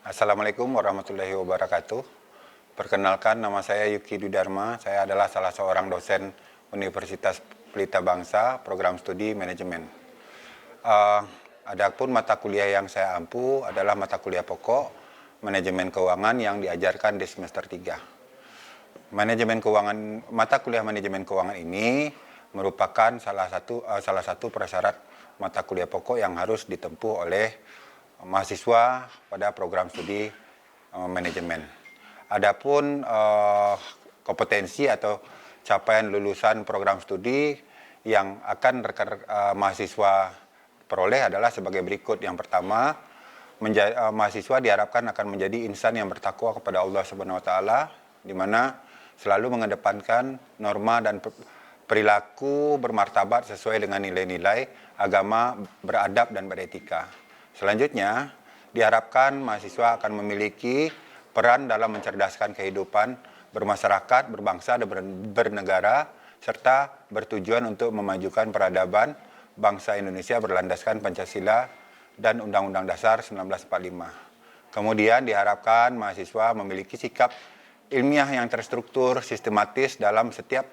Assalamualaikum warahmatullahi wabarakatuh. Perkenalkan, nama saya Yuki Dwi-Dharma. Saya adalah salah seorang dosen Universitas Pelita Bangsa, program studi manajemen. Adapun mata kuliah yang saya ampu adalah mata kuliah pokok manajemen keuangan yang diajarkan di semester 3. Mata kuliah manajemen keuangan ini merupakan salah satu prasyarat mata kuliah pokok yang harus ditempuh oleh mahasiswa pada program studi manajemen. Adapun kompetensi atau capaian lulusan program studi yang akan mahasiswa peroleh adalah sebagai berikut. Yang pertama, mahasiswa diharapkan akan menjadi insan yang bertakwa kepada Allah Subhanahu wa taala, di mana selalu mengedepankan norma dan perilaku bermartabat sesuai dengan nilai-nilai agama, beradab dan beretika. Selanjutnya, diharapkan mahasiswa akan memiliki peran dalam mencerdaskan kehidupan bermasyarakat, berbangsa, dan bernegara, serta bertujuan untuk memajukan peradaban bangsa Indonesia berlandaskan Pancasila dan Undang-Undang Dasar 1945. Kemudian diharapkan mahasiswa memiliki sikap ilmiah yang terstruktur, sistematis dalam setiap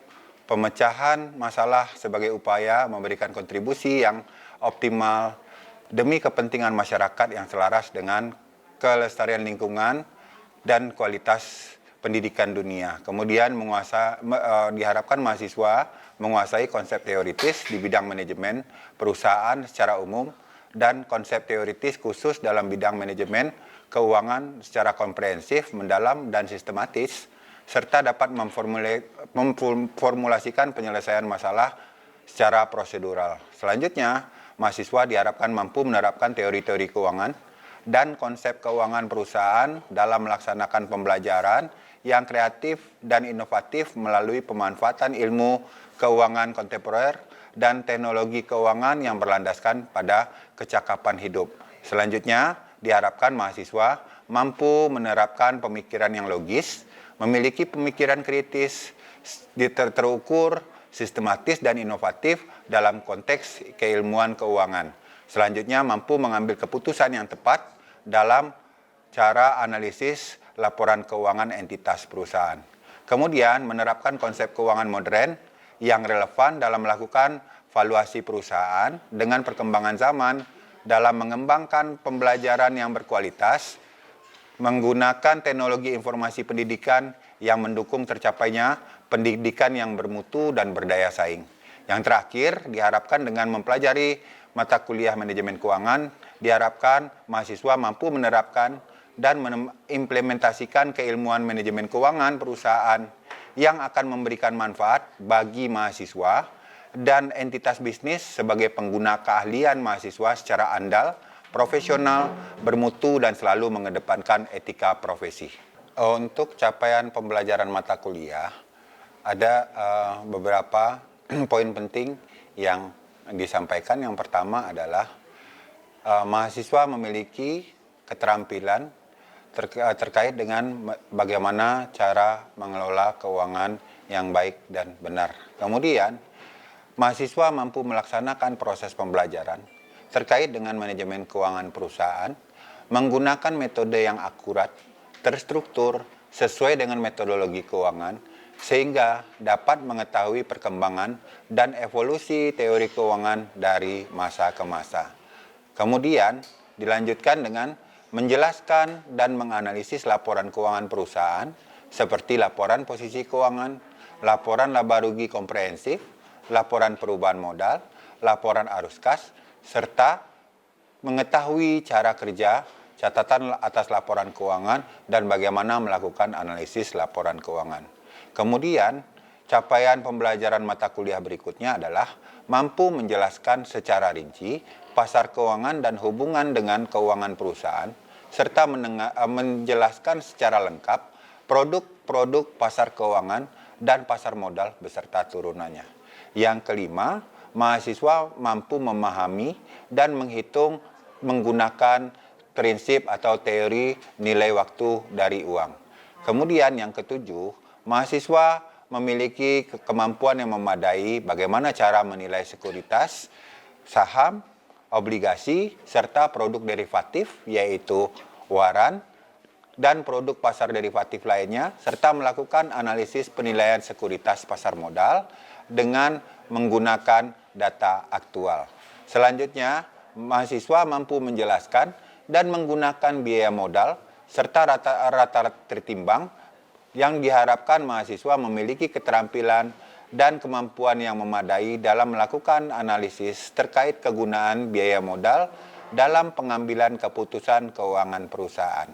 pemecahan masalah sebagai upaya memberikan kontribusi yang optimal demi kepentingan masyarakat yang selaras dengan kelestarian lingkungan dan kualitas pendidikan dunia. Kemudian diharapkan mahasiswa menguasai konsep teoritis di bidang manajemen perusahaan secara umum dan konsep teoritis khusus dalam bidang manajemen keuangan secara komprehensif, mendalam, dan sistematis, serta dapat memformulasikan penyelesaian masalah secara prosedural. Selanjutnya, mahasiswa diharapkan mampu menerapkan teori-teori keuangan dan konsep keuangan perusahaan dalam melaksanakan pembelajaran yang kreatif dan inovatif melalui pemanfaatan ilmu keuangan kontemporer dan teknologi keuangan yang berlandaskan pada kecakapan hidup. Selanjutnya, diharapkan mahasiswa mampu menerapkan pemikiran yang logis, memiliki pemikiran kritis, terukur, sistematis dan inovatif dalam konteks keilmuan keuangan. Selanjutnya, mampu mengambil keputusan yang tepat dalam cara analisis laporan keuangan entitas perusahaan. Kemudian, menerapkan konsep keuangan modern yang relevan dalam melakukan valuasi perusahaan dengan perkembangan zaman dalam mengembangkan pembelajaran yang berkualitas, menggunakan teknologi informasi pendidikan yang mendukung tercapainya pendidikan yang bermutu dan berdaya saing. Yang terakhir, diharapkan dengan mempelajari mata kuliah manajemen keuangan, diharapkan mahasiswa mampu menerapkan dan mengimplementasikan keilmuan manajemen keuangan perusahaan yang akan memberikan manfaat bagi mahasiswa dan entitas bisnis sebagai pengguna keahlian mahasiswa secara andal, profesional, bermutu, dan selalu mengedepankan etika profesi. Untuk capaian pembelajaran mata kuliah, ada beberapa poin penting yang disampaikan. Yang pertama adalah mahasiswa memiliki keterampilan terkait dengan bagaimana cara mengelola keuangan yang baik dan benar. Kemudian, mahasiswa mampu melaksanakan proses pembelajaran terkait dengan manajemen keuangan perusahaan, menggunakan metode yang akurat, terstruktur, sesuai dengan metodologi keuangan, sehingga dapat mengetahui perkembangan dan evolusi teori keuangan dari masa ke masa. Kemudian dilanjutkan dengan menjelaskan dan menganalisis laporan keuangan perusahaan seperti laporan posisi keuangan, laporan laba rugi komprehensif, laporan perubahan modal, laporan arus kas, serta mengetahui cara kerja catatan atas laporan keuangan dan bagaimana melakukan analisis laporan keuangan. Kemudian, capaian pembelajaran mata kuliah berikutnya adalah mampu menjelaskan secara rinci pasar keuangan dan hubungan dengan keuangan perusahaan, serta menjelaskan secara lengkap produk-produk pasar keuangan dan pasar modal beserta turunannya. Yang kelima, mahasiswa mampu memahami dan menghitung menggunakan prinsip atau teori nilai waktu dari uang. Kemudian yang ketujuh, mahasiswa memiliki kemampuan yang memadai bagaimana cara menilai sekuritas, saham, obligasi, serta produk derivatif yaitu waran, dan produk pasar derivatif lainnya, serta melakukan analisis penilaian sekuritas pasar modal dengan menggunakan data aktual. Selanjutnya, mahasiswa mampu menjelaskan dan menggunakan biaya modal serta rata-rata tertimbang yang diharapkan mahasiswa memiliki keterampilan dan kemampuan yang memadai dalam melakukan analisis terkait kegunaan biaya modal dalam pengambilan keputusan keuangan perusahaan.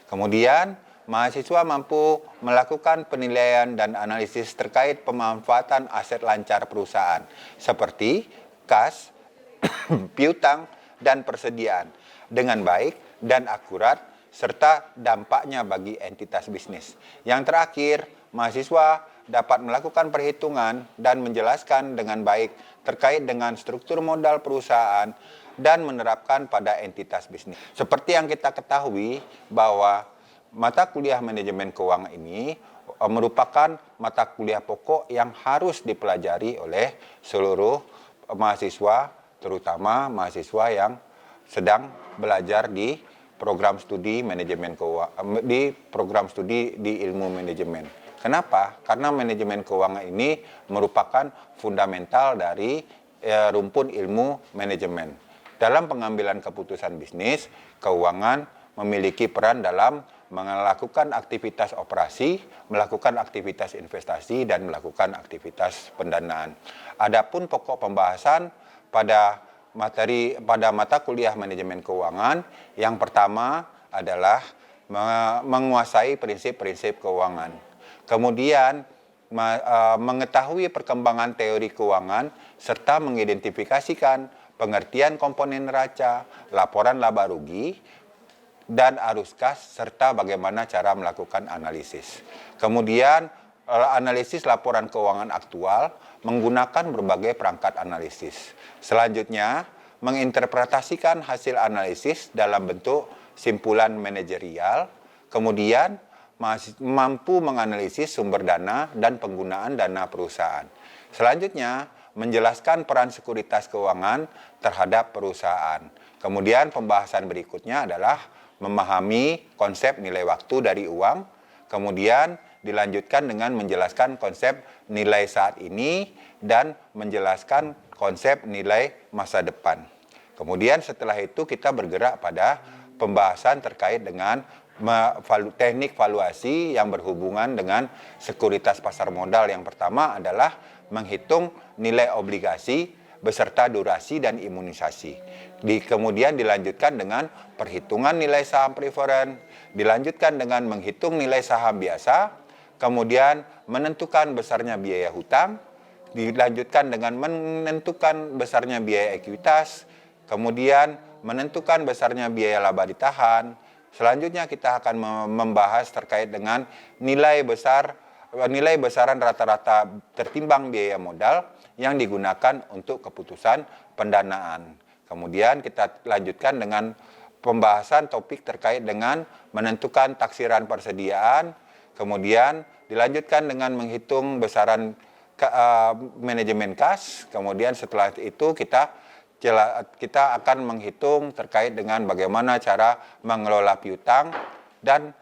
Kemudian, mahasiswa mampu melakukan penilaian dan analisis terkait pemanfaatan aset lancar perusahaan seperti kas, piutang, dan persediaan dengan baik dan akurat serta dampaknya bagi entitas bisnis. Yang terakhir, mahasiswa dapat melakukan perhitungan dan menjelaskan dengan baik terkait dengan struktur modal perusahaan dan menerapkan pada entitas bisnis. Seperti yang kita ketahui bahwa mata kuliah manajemen keuangan ini merupakan mata kuliah pokok yang harus dipelajari oleh seluruh mahasiswa, terutama mahasiswa yang sedang belajar di program studi manajemen keuangan, di program studi di ilmu manajemen. Kenapa? Karena manajemen keuangan ini merupakan fundamental dari rumpun ilmu manajemen. Dalam pengambilan keputusan bisnis, keuangan memiliki peran dalam melakukan aktivitas operasi, melakukan aktivitas investasi, dan melakukan aktivitas pendanaan. Adapun pokok pembahasan pada mata kuliah manajemen keuangan, yang pertama adalah menguasai prinsip-prinsip keuangan. Kemudian mengetahui perkembangan teori keuangan serta mengidentifikasikan pengertian komponen neraca, laporan laba rugi, dan arus kas serta bagaimana cara melakukan analisis. Kemudian analisis laporan keuangan aktual menggunakan berbagai perangkat analisis. Selanjutnya, menginterpretasikan hasil analisis dalam bentuk simpulan manajerial. Kemudian, mampu menganalisis sumber dana dan penggunaan dana perusahaan. Selanjutnya, menjelaskan peran sekuritas keuangan terhadap perusahaan. Kemudian, pembahasan berikutnya adalah memahami konsep nilai waktu dari uang. Kemudian, dilanjutkan dengan menjelaskan konsep nilai saat ini dan menjelaskan konsep nilai masa depan. Kemudian setelah itu kita bergerak pada pembahasan terkait dengan teknik valuasi yang berhubungan dengan sekuritas pasar modal. Yang pertama adalah menghitung nilai obligasi beserta durasi dan imunisasi. Kemudian dilanjutkan dengan perhitungan nilai saham preferen, dilanjutkan dengan menghitung nilai saham biasa, kemudian menentukan besarnya biaya hutang, dilanjutkan dengan menentukan besarnya biaya ekuitas, kemudian menentukan besarnya biaya laba ditahan. Selanjutnya kita akan membahas terkait dengan nilai besaran rata-rata tertimbang biaya modal yang digunakan untuk keputusan pendanaan. Kemudian kita lanjutkan dengan pembahasan topik terkait dengan menentukan taksiran persediaan, kemudian dilanjutkan dengan menghitung besaran manajemen kas. Kemudian setelah itu kita akan menghitung terkait dengan bagaimana cara mengelola piutang, dan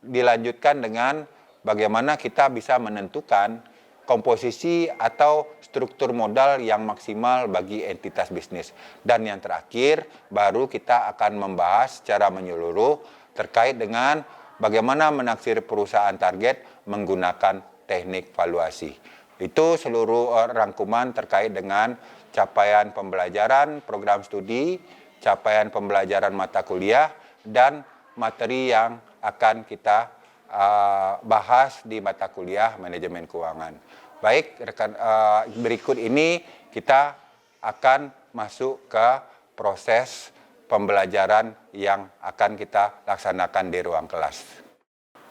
dilanjutkan dengan bagaimana kita bisa menentukan komposisi atau struktur modal yang maksimal bagi entitas bisnis. Dan yang terakhir, baru kita akan membahas secara menyeluruh terkait dengan bagaimana menaksir perusahaan target menggunakan teknik valuasi. Itu seluruh rangkuman terkait dengan capaian pembelajaran program studi, capaian pembelajaran mata kuliah, dan materi yang akan kita bahas di mata kuliah manajemen keuangan. Baik, rekan, berikut ini kita akan masuk ke proses pembelajaran yang akan kita laksanakan di ruang kelas.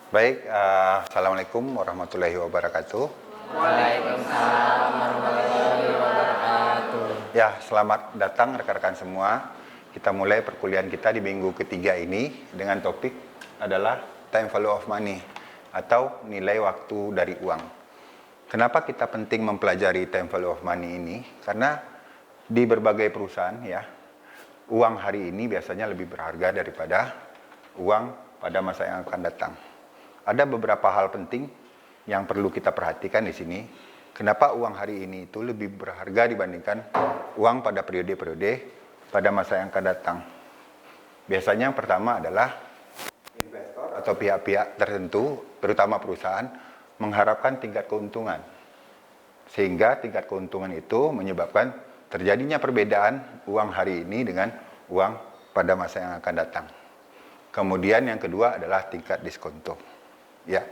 Baik, Assalamualaikum warahmatullahi wabarakatuh. Waalaikumsalam warahmatullahi wabarakatuh. Ya, selamat datang rekan-rekan semua. Kita mulai perkuliahan kita di minggu ketiga ini dengan topik adalah time value of money atau nilai waktu dari uang. Kenapa kita penting mempelajari time value of money ini? Karena di berbagai perusahaan ya, uang hari ini biasanya lebih berharga daripada uang pada masa yang akan datang. Ada beberapa hal penting yang perlu kita perhatikan di sini. Kenapa uang hari ini itu lebih berharga dibandingkan uang pada periode-periode pada masa yang akan datang. Biasanya yang pertama adalah investor atau pihak-pihak tertentu, terutama perusahaan, mengharapkan tingkat keuntungan. Sehingga tingkat keuntungan itu menyebabkan terjadinya perbedaan uang hari ini dengan uang pada masa yang akan datang. Kemudian yang kedua adalah tingkat diskonto. Ya.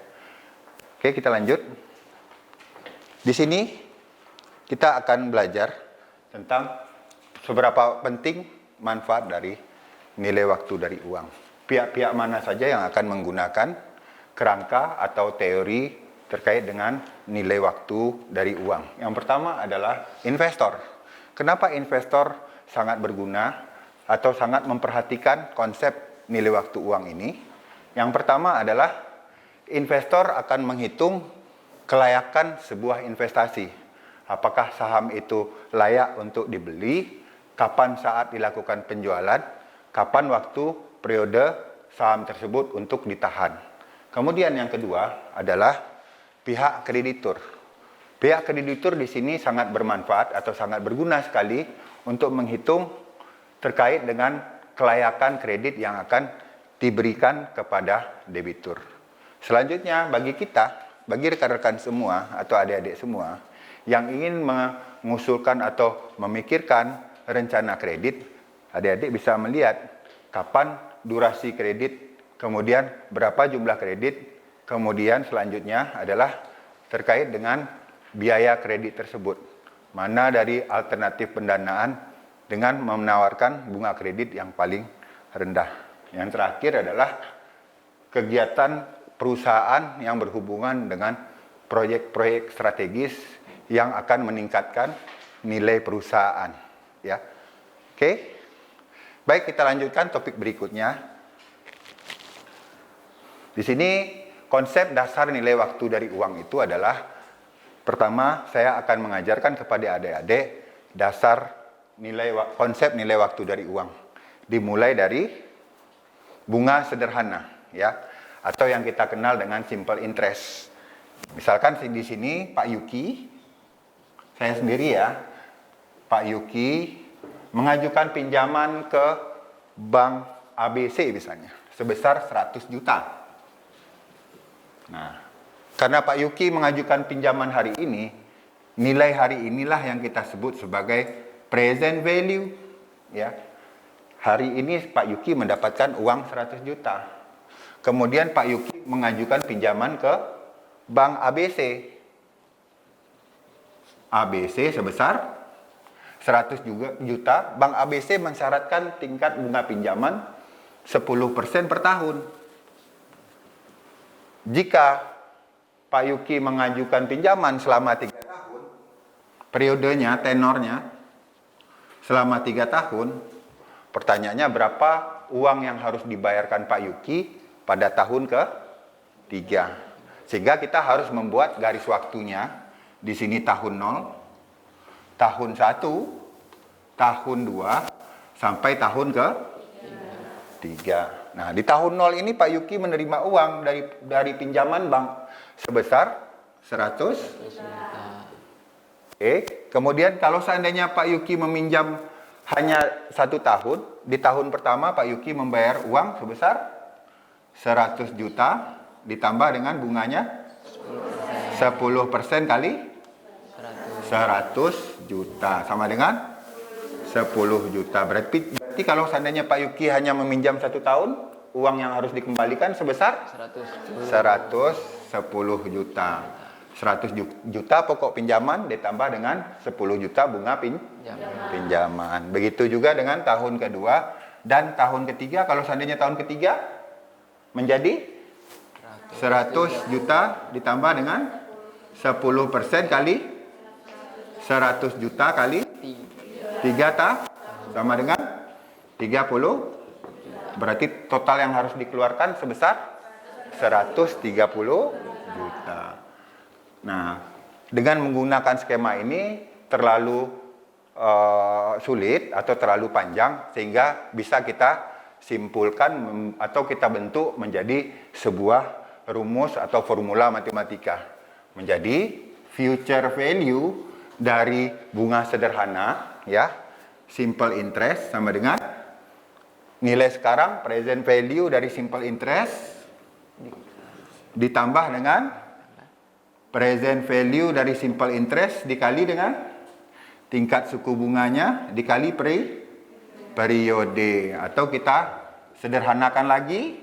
Oke, kita lanjut. Di sini kita akan belajar tentang seberapa penting manfaat dari nilai waktu dari uang. Pihak-pihak mana saja yang akan menggunakan kerangka atau teori terkait dengan nilai waktu dari uang. Yang pertama adalah investor. Kenapa investor sangat berguna atau sangat memperhatikan konsep nilai waktu uang ini? Yang pertama adalah investor akan menghitung kelayakan sebuah investasi. Apakah saham itu layak untuk dibeli, kapan saat dilakukan penjualan, kapan waktu periode saham tersebut untuk ditahan. Kemudian yang kedua adalah pihak kreditur. Pihak kreditur di sini sangat bermanfaat atau sangat berguna sekali untuk menghitung terkait dengan kelayakan kredit yang akan diberikan kepada debitur. Selanjutnya bagi kita, bagi rekan-rekan semua atau adik-adik semua yang ingin mengusulkan atau memikirkan rencana kredit, adik-adik bisa melihat kapan durasi kredit, kemudian berapa jumlah kredit, kemudian selanjutnya adalah terkait dengan biaya kredit tersebut. Mana dari alternatif pendanaan dengan menawarkan bunga kredit yang paling rendah. Yang terakhir adalah kegiatan perusahaan yang berhubungan dengan proyek-proyek strategis yang akan meningkatkan nilai perusahaan. Ya, oke. Baik, kita lanjutkan topik berikutnya. Di sini konsep dasar nilai waktu dari uang itu adalah, pertama saya akan mengajarkan kepada adik-adik dasar konsep nilai waktu dari uang. Dimulai dari bunga sederhana, ya, atau yang kita kenal dengan simple interest. Misalkan di sini Pak Yuki, saya sendiri ya, Pak Yuki mengajukan pinjaman ke Bank ABC misalnya, sebesar 100 juta. Nah, karena Pak Yuki mengajukan pinjaman hari ini, nilai hari inilah yang kita sebut sebagai present value. Ya, hari ini Pak Yuki mendapatkan uang 100 juta. Kemudian Pak Yuki mengajukan pinjaman ke Bank ABC. ABC sebesar 100 juta. Bank ABC mensyaratkan tingkat bunga pinjaman 10% per tahun. Jika Pak Yuki mengajukan pinjaman selama 3 tahun, periodenya, tenornya selama 3 tahun, pertanyaannya berapa uang yang harus dibayarkan Pak Yuki pada tahun ke-3. Sehingga kita harus membuat garis waktunya. Di sini tahun 0, tahun 1, tahun 2, sampai tahun ke-3. Nah, di tahun 0 ini Pak Yuki menerima uang dari pinjaman bank sebesar 100. Kemudian kalau seandainya Pak Yuki meminjam hanya 1 tahun, di tahun pertama Pak Yuki membayar uang sebesar 100 juta ditambah dengan bunganya 10% kali 100 juta sama dengan 10 juta. Berarti kalau seandainya Pak Yuki hanya meminjam 1 tahun, uang yang harus dikembalikan sebesar 110 juta. 100 juta pokok pinjaman ditambah dengan 10 juta bunga pinjaman. Begitu juga dengan tahun kedua dan tahun ketiga. Kalau seandainya tahun ketiga menjadi 100 juta ditambah dengan 10% kali 100 juta kali 3 sama dengan 30. Berarti total yang harus dikeluarkan sebesar 130 juta. Nah, dengan menggunakan skema ini terlalu sulit atau terlalu panjang sehingga bisa kita simpulkan atau kita bentuk menjadi sebuah rumus atau formula matematika. Menjadi future value dari bunga sederhana, ya, simple interest sama dengan nilai sekarang present value dari simple interest ditambah dengan present value dari simple interest dikali dengan tingkat suku bunganya dikali periode, atau kita sederhanakan lagi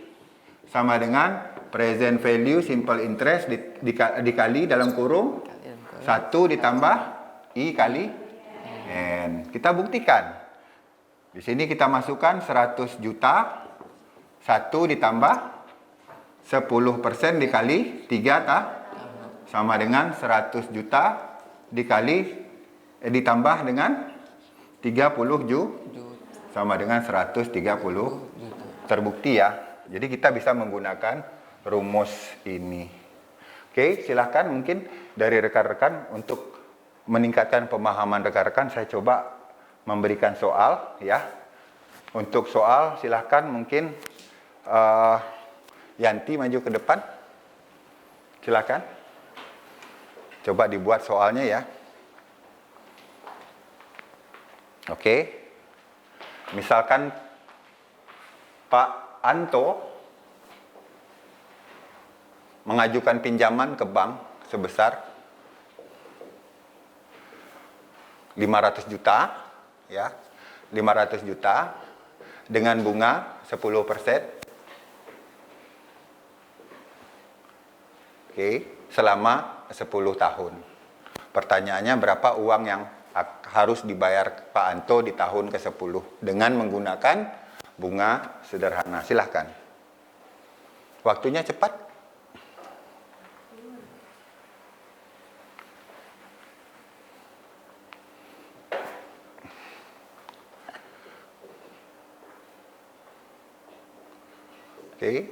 sama dengan present value simple interest dikali dalam kurung 1 ditambah I kali N. Kita buktikan. Di sini kita masukkan 100 juta 1 ditambah 10% dikali 3 sama dengan 100 juta ditambah dengan 30 sama dengan 130 terbukti ya. Jadi kita bisa menggunakan rumus ini. Oke, silahkan mungkin dari rekan-rekan untuk meningkatkan pemahaman rekan-rekan saya coba memberikan soal ya. Untuk soal silahkan mungkin Yanti maju ke depan. Silahkan. Coba dibuat soalnya ya. Oke. Misalkan Pak Anto mengajukan pinjaman ke bank sebesar 500 juta ya. 500 juta dengan bunga 10%. Oke, selama 10 tahun. Pertanyaannya berapa uang yang harus dibayar Pak Anto di tahun ke-10 dengan menggunakan bunga sederhana. Silahkan. Waktunya cepat. Oke.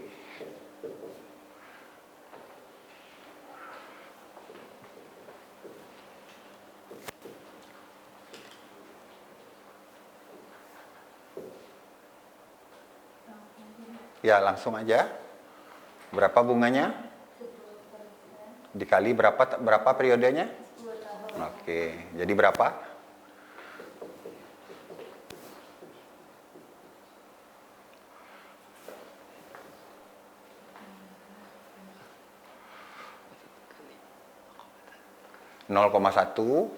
Ya, langsung aja. Berapa bunganya? Dikali berapa periodenya? 2 tahun. Oke, jadi berapa? $0,1.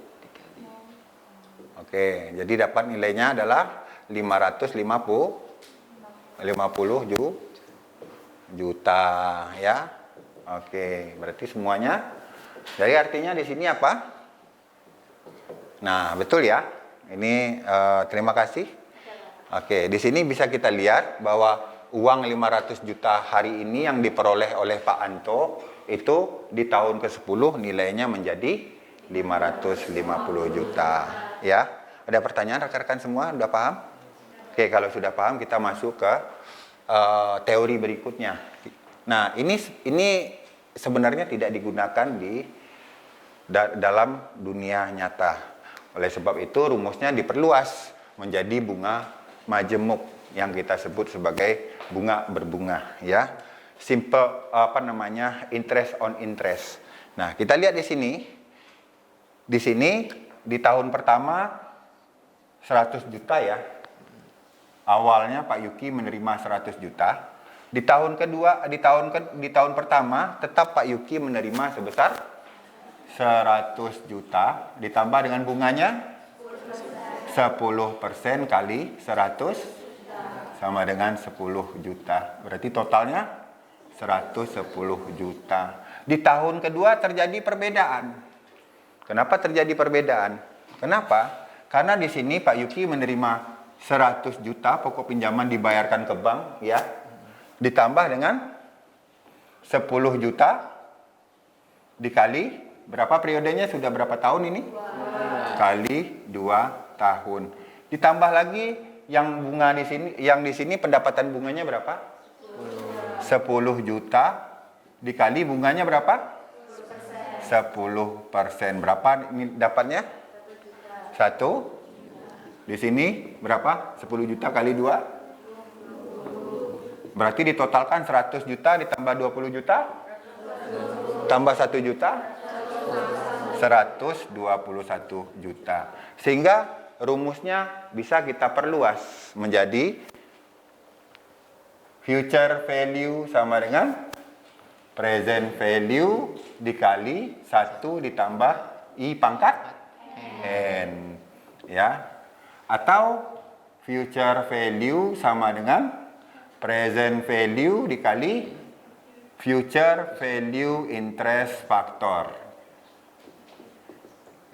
Oke, jadi dapat nilainya adalah 550 juta ya. Oke, berarti semuanya. Jadi artinya di sini apa? Nah, betul ya. Ini terima kasih. Oke, di sini bisa kita lihat bahwa uang 500 juta hari ini yang diperoleh oleh Pak Anto itu di tahun ke-10 nilainya menjadi 550 juta ya. Ada pertanyaan rekan-rekan semua? Udah paham? Oke, kalau sudah paham kita masuk ke teori berikutnya. Nah, ini sebenarnya tidak digunakan di dalam dunia nyata. Oleh sebab itu rumusnya diperluas menjadi bunga majemuk yang kita sebut sebagai bunga berbunga ya. Simple interest on interest. Nah, kita lihat di sini. Di sini di tahun pertama 100 juta ya. Awalnya Pak Yuki menerima 100 juta. Di tahun kedua, di tahun pertama tetap Pak Yuki menerima sebesar 100 juta ditambah dengan bunganya 10% kali 100 sama dengan 10 juta. Berarti totalnya 110 juta. Di tahun kedua terjadi perbedaan. Kenapa terjadi perbedaan? Kenapa? Karena di sini Pak Yuki menerima 100 juta pokok pinjaman dibayarkan ke bank ya. Ditambah dengan 10 juta dikali berapa periodenya, sudah berapa tahun ini? 2. Kali 2 tahun. Ditambah lagi yang bunga di sini, yang di sini pendapatan bunganya berapa? 10 juta dikali bunganya berapa? 10%. Berapa ini dapatnya? 1. Di sini berapa? 10 juta kali 2? Berarti ditotalkan 100 juta ditambah 20 juta? Tambah 1 juta? 121 juta. Sehingga rumusnya bisa kita perluas menjadi future value sama dengan present value dikali 1 ditambah I pangkat N. Ya. Atau future value sama dengan present value dikali future value interest factor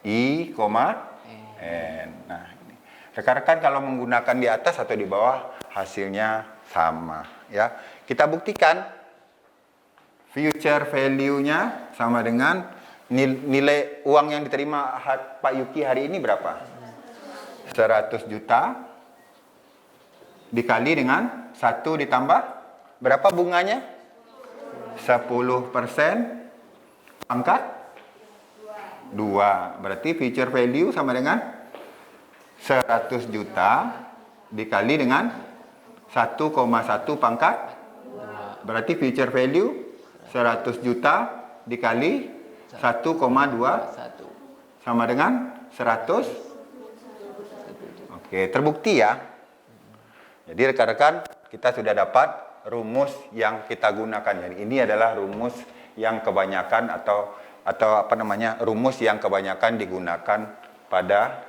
I, N. Nah, ini. Rekan-rekan kalau menggunakan di atas atau di bawah hasilnya sama, ya. Kita buktikan future value-nya sama dengan nilai uang yang diterima Pak Yuki hari ini berapa? 100 juta dikali dengan 1 ditambah berapa bunganya? 10% pangkat 2. Berarti future value sama dengan 100 juta dikali dengan 1,1 pangkat. Berarti future value 100 juta dikali 1,2 sama dengan 100. Oke, terbukti ya. Jadi rekan-rekan, kita sudah dapat rumus yang kita gunakan. Jadi ini adalah rumus yang kebanyakan atau rumus yang kebanyakan digunakan pada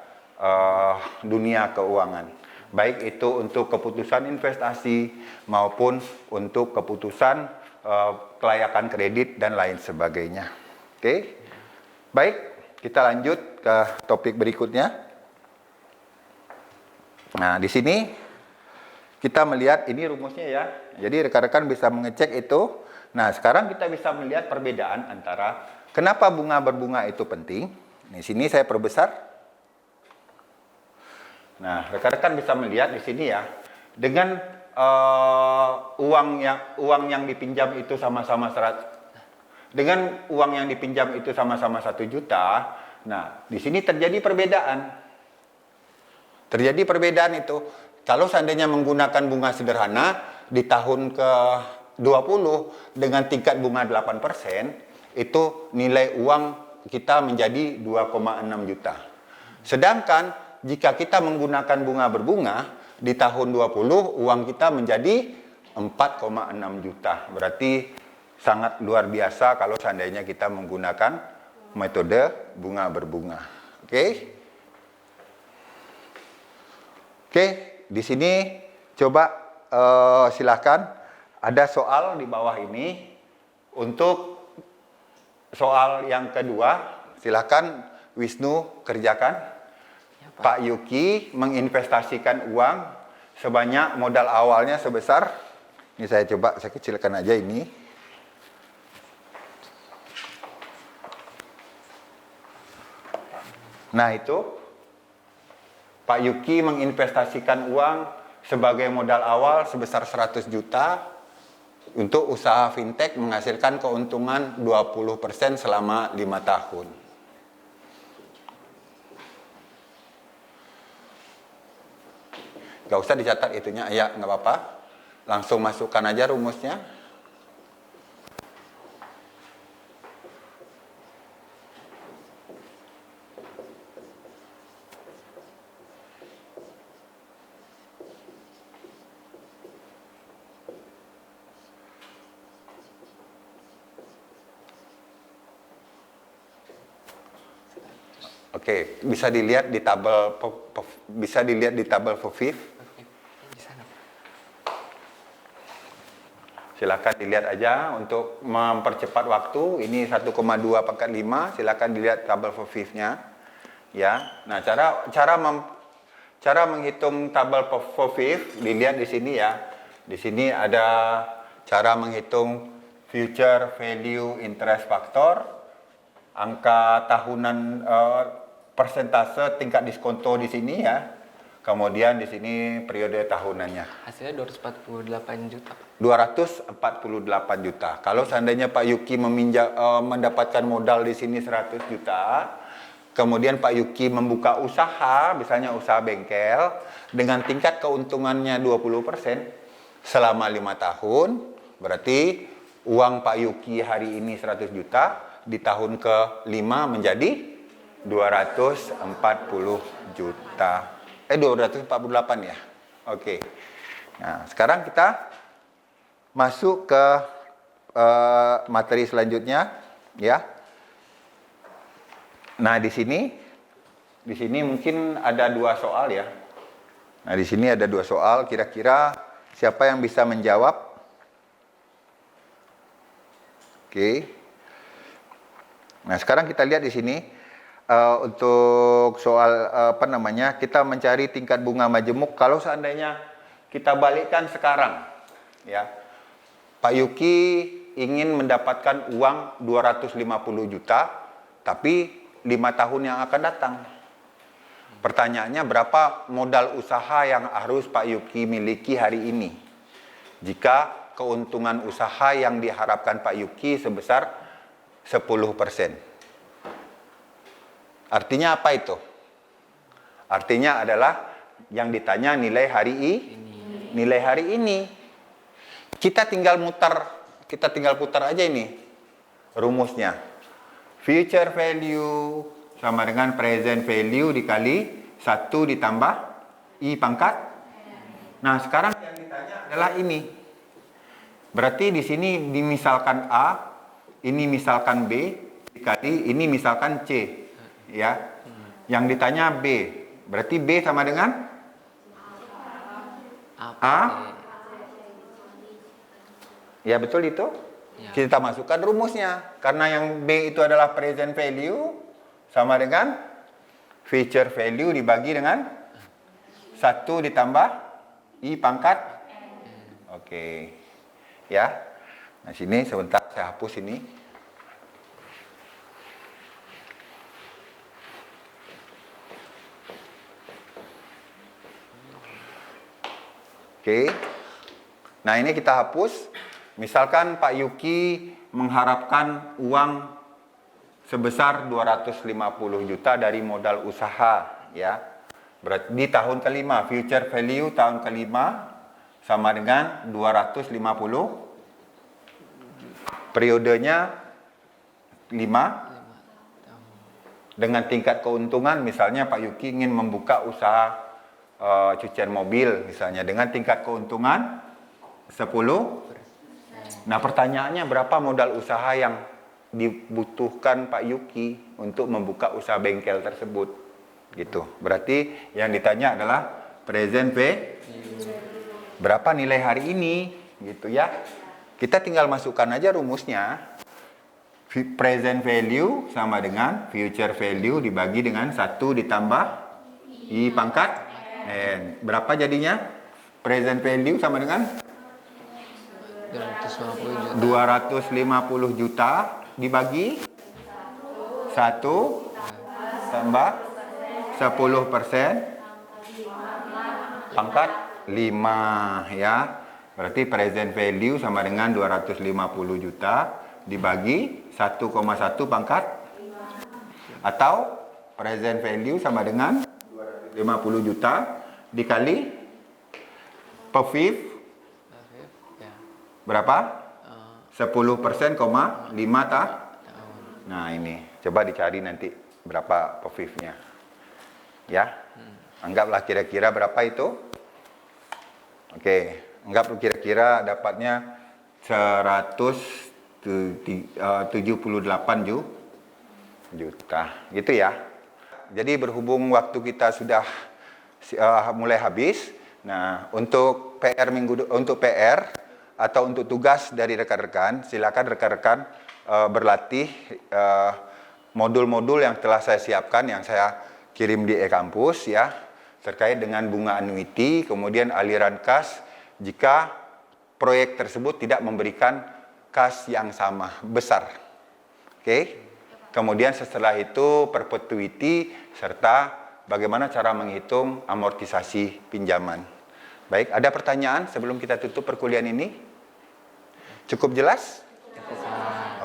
dunia keuangan. Baik itu untuk keputusan investasi maupun untuk keputusan kelayakan kredit dan lain sebagainya. Oke. Baik, kita lanjut ke topik berikutnya. Nah, di sini kita melihat ini rumusnya ya. Jadi rekan-rekan bisa mengecek itu. Nah, sekarang kita bisa melihat perbedaan antara kenapa bunga berbunga itu penting. Di sini saya perbesar. Nah, rekan-rekan bisa melihat di sini ya. Dengan uang yang dipinjam itu sama-sama 1 juta. Nah, di sini terjadi perbedaan. Terjadi perbedaan itu. Kalau seandainya menggunakan bunga sederhana di tahun ke-20 dengan tingkat bunga 8%, itu nilai uang kita menjadi 2,6 juta. Sedangkan jika kita menggunakan bunga berbunga di tahun 20, uang kita menjadi 4,6 juta. Berarti sangat luar biasa kalau seandainya kita menggunakan metode bunga berbunga. Oke? Oke, di sini coba silakan ada soal di bawah ini. Untuk soal yang kedua, silakan Wisnu kerjakan. Ya, Pak Yuki menginvestasikan uang sebanyak modal awalnya sebesar, ini saya kecilkan aja ini. Nah itu. Pak Yuki menginvestasikan uang sebagai modal awal sebesar 100 juta untuk usaha fintech menghasilkan keuntungan 20% selama 5 tahun. Gak usah dicatat itunya, ya nggak apa-apa. Langsung masukkan aja rumusnya. Oke, bisa dilihat di tabel FOFIF. Silakan dilihat aja untuk mempercepat waktu. Ini 1,2 pangkat 5. Silakan dilihat tabel FOFIF-nya. Ya. Nah, cara menghitung tabel FOFIF dilihat di sini ya. Di sini ada cara menghitung future value interest factor, angka tahunan persentase tingkat diskonto di sini ya. Kemudian di sini periode tahunannya. Hasilnya 248 juta. 248 juta. Kalau seandainya Pak Yuki mendapatkan modal di sini 100 juta, kemudian Pak Yuki membuka usaha, misalnya usaha bengkel, dengan tingkat keuntungannya 20%, selama 5 tahun, berarti uang Pak Yuki hari ini 100 juta, di tahun ke-5 menjadi 240 juta. 248 ya. Oke. Nah, sekarang kita masuk ke materi selanjutnya, ya. Nah, di sini mungkin ada 2 soal ya. Nah, di sini ada 2 soal, kira-kira siapa yang bisa menjawab? Oke. Nah, sekarang kita lihat di sini untuk soal kita mencari tingkat bunga majemuk kalau seandainya kita balikkan sekarang, ya. Pak Yuki ingin mendapatkan uang 250 juta, tapi 5 tahun yang akan datang. Pertanyaannya, berapa modal usaha yang harus Pak Yuki miliki hari ini? Jika keuntungan usaha yang diharapkan Pak Yuki sebesar 10%. Artinya apa itu? Artinya adalah yang ditanya nilai hari ini. Kita tinggal putar aja ini rumusnya. Future value sama dengan present value dikali 1 ditambah I pangkat. Nah, sekarang yang ditanya adalah ini. Berarti di sini dimisalkan A, ini misalkan B, dikali ini misalkan C. Ya. Yang ditanya B. Berarti B sama dengan A. Ya, betul itu. Ya. Kita masukkan rumusnya. Karena yang B itu adalah present value sama dengan future value dibagi dengan 1 ditambah I pangkat. Oke. Ya. Nah, sini sebentar saya hapus ini. Oke. Nah, ini kita hapus. Misalkan Pak Yuki mengharapkan uang sebesar 250 juta dari modal usaha, ya. Berarti di tahun kelima, future value tahun kelima sama dengan 250, periodenya 5, dengan tingkat keuntungan, misalnya Pak Yuki ingin membuka usaha cucian mobil, misalnya dengan tingkat keuntungan 10. Nah, pertanyaannya berapa modal usaha yang dibutuhkan Pak Yuki untuk membuka usaha bengkel tersebut, gitu. Berarti yang ditanya adalah present value, berapa nilai hari ini, gitu ya. Kita tinggal masukkan aja rumusnya. Present value sama dengan future value dibagi dengan 1 ditambah I pangkat N. Berapa jadinya? Present value sama dengan 250 juta dibagi 1 tambah 10% pangkat 5, ya. Berarti present value sama dengan 250 juta dibagi 1,1 pangkat, atau present value sama dengan 250 juta dikali PEVIF berapa? 10%, 5 tah? Nah, ini coba dicari nanti berapa PEVIF-nya, ya. Anggaplah kira-kira berapa itu. Oke, anggap kira-kira dapatnya 178 juta, gitu ya. Jadi berhubung waktu kita sudah mulai habis, nah untuk PR atau untuk tugas dari rekan-rekan, silakan rekan-rekan berlatih modul-modul yang telah saya siapkan, yang saya kirim di e-kampus, ya, terkait dengan bunga annuity, kemudian aliran kas jika proyek tersebut tidak memberikan kas yang sama besar. Oke. Kemudian setelah itu perpetuity serta bagaimana cara menghitung amortisasi pinjaman. Baik, ada pertanyaan sebelum kita tutup perkuliahan ini? Cukup jelas?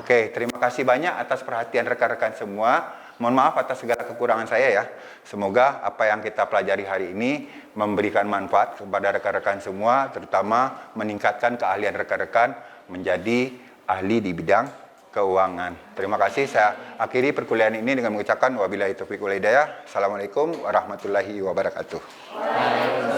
Oke, terima kasih banyak atas perhatian rekan-rekan semua. Mohon maaf atas segala kekurangan saya ya. Semoga apa yang kita pelajari hari ini memberikan manfaat kepada rekan-rekan semua, terutama meningkatkan keahlian rekan-rekan menjadi ahli di bidang keuangan. Terima kasih. Saya akhiri perkuliahan ini dengan mengucapkan wabillahi taufiq wal hidayah. Assalamualaikum warahmatullahi wabarakatuh.